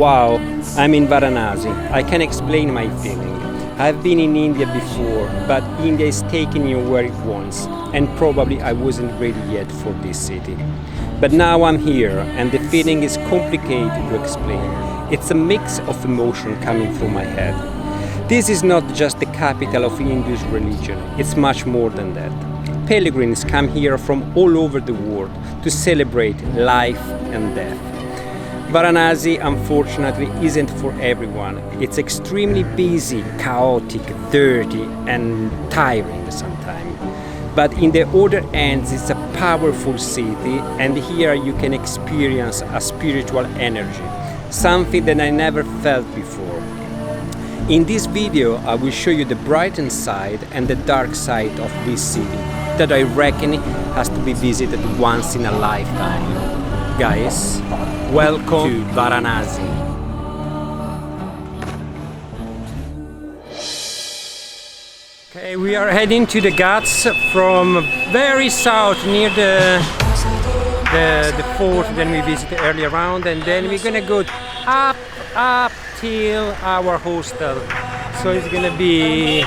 Wow, I'm in Varanasi. I can explain my feeling. I've been in India before, but India is taking you where it wants, and probably I wasn't ready yet for this city. But now I'm here, and the feeling is complicated to explain. It's a mix of emotion coming through my head. This is not just the capital of Hindu's religion, it's much more than that. Pilgrims come here from all over the world to celebrate life and death. Varanasi, unfortunately, isn't for everyone. It's extremely busy, chaotic, dirty, and tiring sometimes. But in the other end, it's a powerful city, and here you can experience a spiritual energy, something that I never felt before. In this video, I will show you the bright side and the dark side of this city that I reckon has to be visited once in a lifetime. Guys, welcome to Varanasi. Okay, we are heading to the Ghats from very south near the fort that we visited earlier on, and then we're gonna go up till our hostel. So it's gonna be,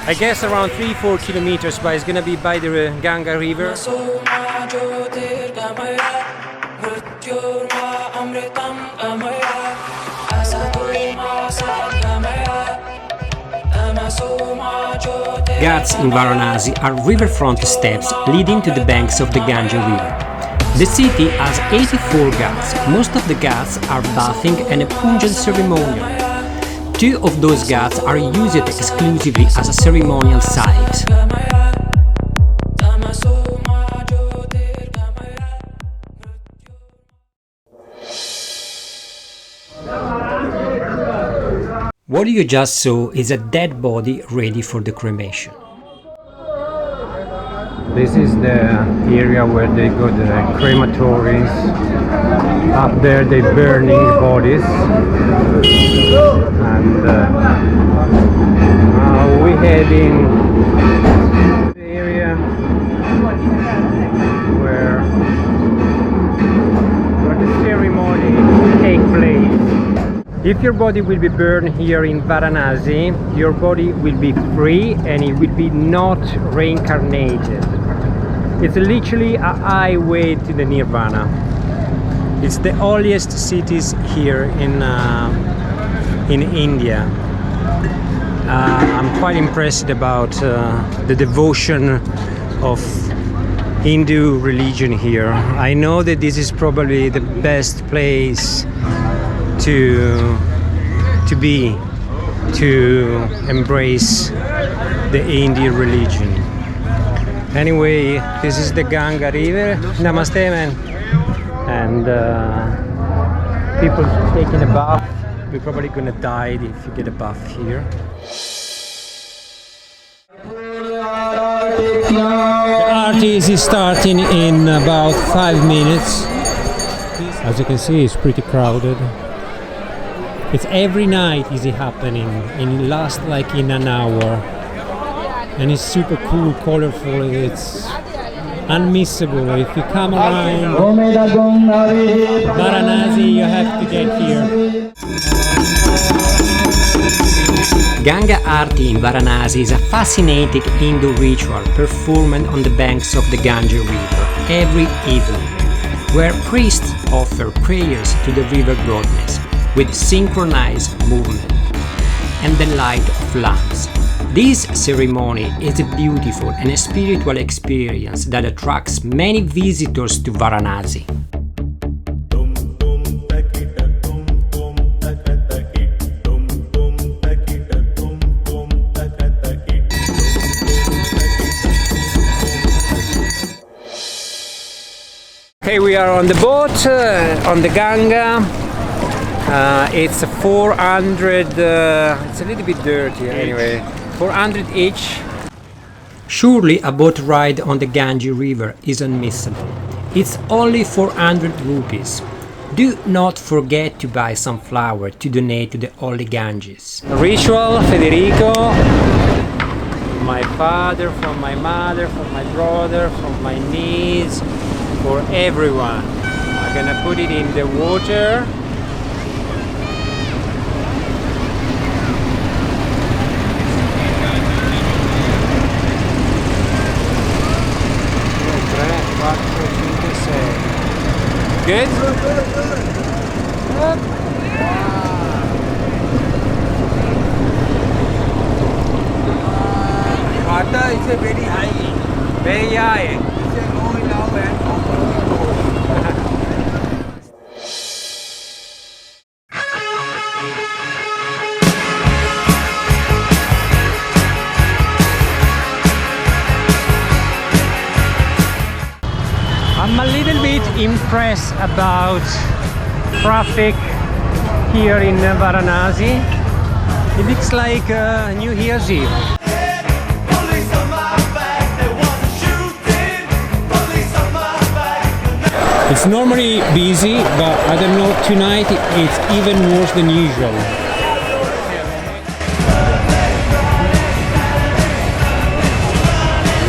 I guess, around 3-4 kilometers, but it's gonna be by the Ganga River. Ghats in Varanasi are riverfront steps leading to the banks of the Ganga River. The city has 84 Ghats. Most of the Ghats are bathing and a Pujan ceremonial. 2 of those Ghats are used exclusively as a ceremonial site. What you just saw is a dead body ready for the cremation. This is the area where they go the crematories. Up there they're burning bodies. And now we're heading to the area where the ceremony will take place. If your body will be burned here in Varanasi, your body will be free and it will be not reincarnated. It's literally a highway to the Nirvana. It's the holiest cities here in India. I'm quite impressed about the devotion of Hindu religion here. I know that this is probably the best place to be, to embrace the Indian religion. Anyway, this is the Ganga River. Namaste, man. And people taking a bath. We're probably gonna die if you get a bath here. The Aarti is starting in about 5 minutes. As you can see, it's pretty crowded. It's every night is it happening, and it lasts like in an hour, and it's super cool, colorful. It's unmissable. If you come around Varanasi, you have to get here. Ganga Aarti in Varanasi is a fascinating Hindu ritual performed on the banks of the Ganga River every evening, where priests offer prayers to the river goddess with synchronized movement and the light of lamps. This ceremony is a beautiful and a spiritual experience that attracts many visitors to Varanasi. Okay, we are on the boat on the Ganga. It's 400, it's a little bit dirty anyway, 400 each. Surely a boat ride on the Ganga River is unmissable. It's only 400 rupees. Do not forget to buy some flour to donate to the Holy Ganges. Ritual, Federico, my father, from my mother, from my brother, from my niece, for everyone. I'm gonna put it in the water. Good? Water is very high. Very high. It's low now and I'm a little bit impressed about traffic here in Varanasi. It looks like New Year's Eve. It's normally busy, but I don't know, tonight it's even worse than usual.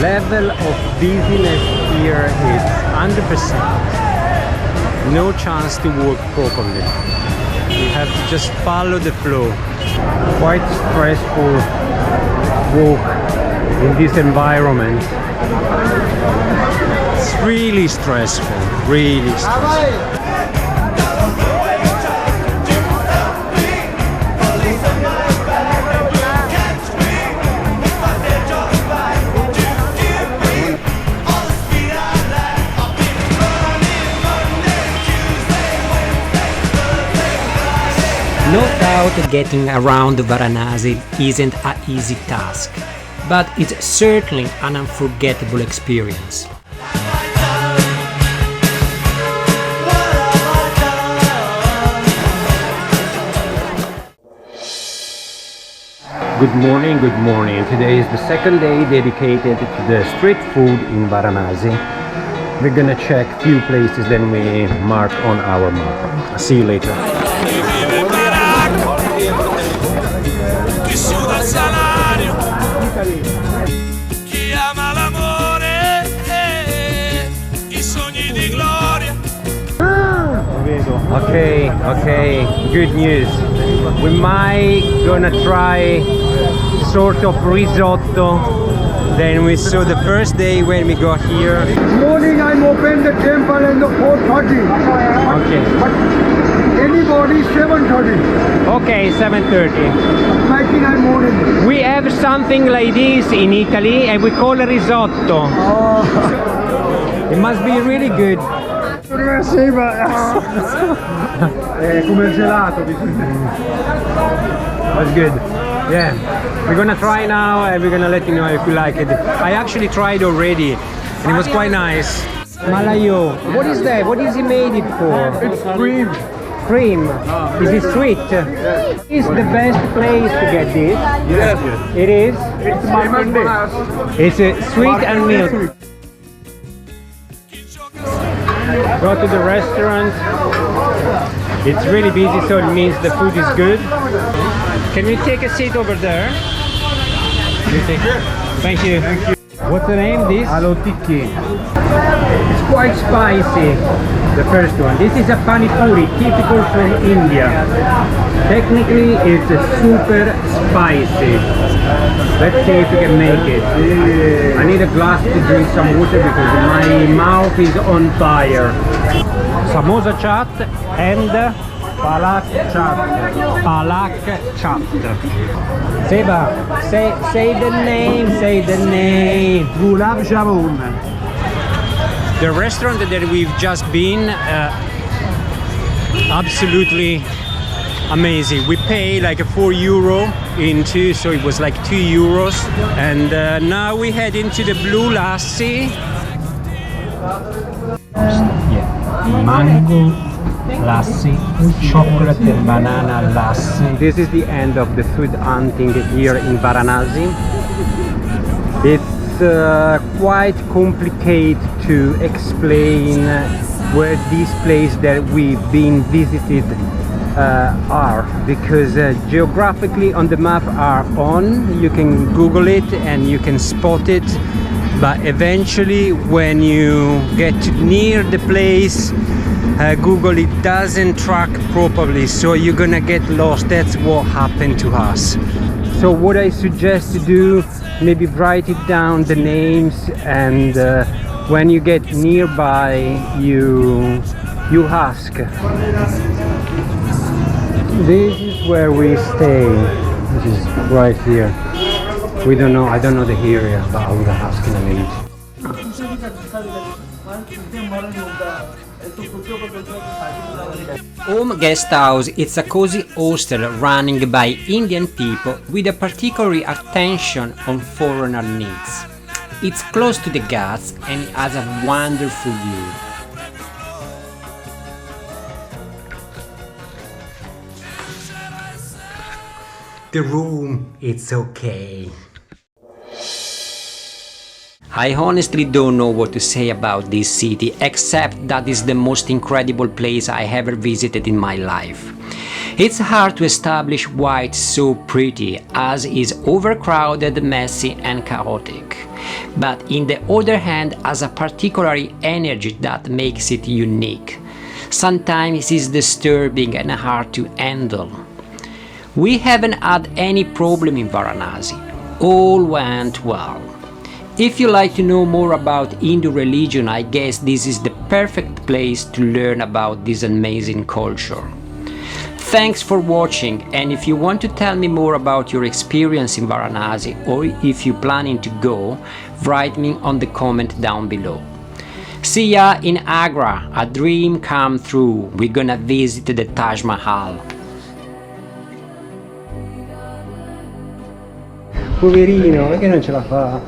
Level of busyness here is 100%. No chance to work properly. You have to just follow the flow. Quite stressful walk in this environment. It's really stressful, really stressful. No doubt getting around Varanasi isn't an easy task, but it's certainly an unforgettable experience. Good morning, good morning. Today is the second day dedicated to the street food in Varanasi. We're gonna check few places, then we mark on our map. See you later. Okay, good news. We might gonna try sort of risotto than we saw the first day when we got here. morning I'm open the temple and the 4:30. Okay. But anybody 7:30. Okay, 7:30. 99 morning. We have something like this in Italy and we call it risotto. Oh. It must be really good. Sì, ma come il gelato. That's good. Yeah. We're gonna try now and we're gonna let you know if you like it. I actually tried already and it was quite nice. Malayo. What is that? What is it made it for? It's cream. Cream. Is it sweet? Yes. Is the best place to get this? Yes. It is? It's famous. It's sweet and milk. Go to the restaurant. It's really busy, so it means the food is good. Can you take a seat over there? Thank you. What's the name? This? Aloo tikki. It's quite spicy, the first one. This is a pani puri, typical from India. Technically, it's super spicy. Let's see if we can make it. I need a glass to drink some water because my mouth is on fire. Samosa chaat and palak chaat. Palak chaat. Seba, say the name, say the name. Gulab jamun. The restaurant that we've just been, absolutely amazing. We pay like a €4 into, so it was like €2. And now we head into the Blue Lassi. Yeah, mango lassi, chocolate and banana lassi. This is the end of the food hunting here in Varanasi. It's quite complicated to explain where these places that we've been visited are, because geographically on the map are on, you can Google it and you can spot it, but eventually when you get near the place, Google it doesn't track properly, so you're gonna get lost. That's what happened to us. So what I suggest to do, maybe write it down, the names, and when you get nearby, you You ask. This is where we stay. This is right here. We don't know, I don't know the area, but I will ask in a minute. Home Guest House is a cozy hostel running by Indian people with a particular attention on foreigner needs. It's close to the Ghats and it has a wonderful view. The room, it's okay. I honestly don't know what to say about this city, except that it's the most incredible place I ever visited in my life. It's hard to establish why it's so pretty, as it's overcrowded, messy and chaotic. But in the other hand, has a particular energy that makes it unique. Sometimes it's disturbing and hard to handle. We haven't had any problem in Varanasi. All went well. If you like to know more about Hindu religion, I guess this is the perfect place to learn about this amazing culture. Thanks for watching, and if you want to tell me more about your experience in Varanasi or if you're planning to go, write me on the comment down below. See ya in Agra, a dream come true. We're gonna visit the Taj Mahal. Poverino, perché non ce la fa?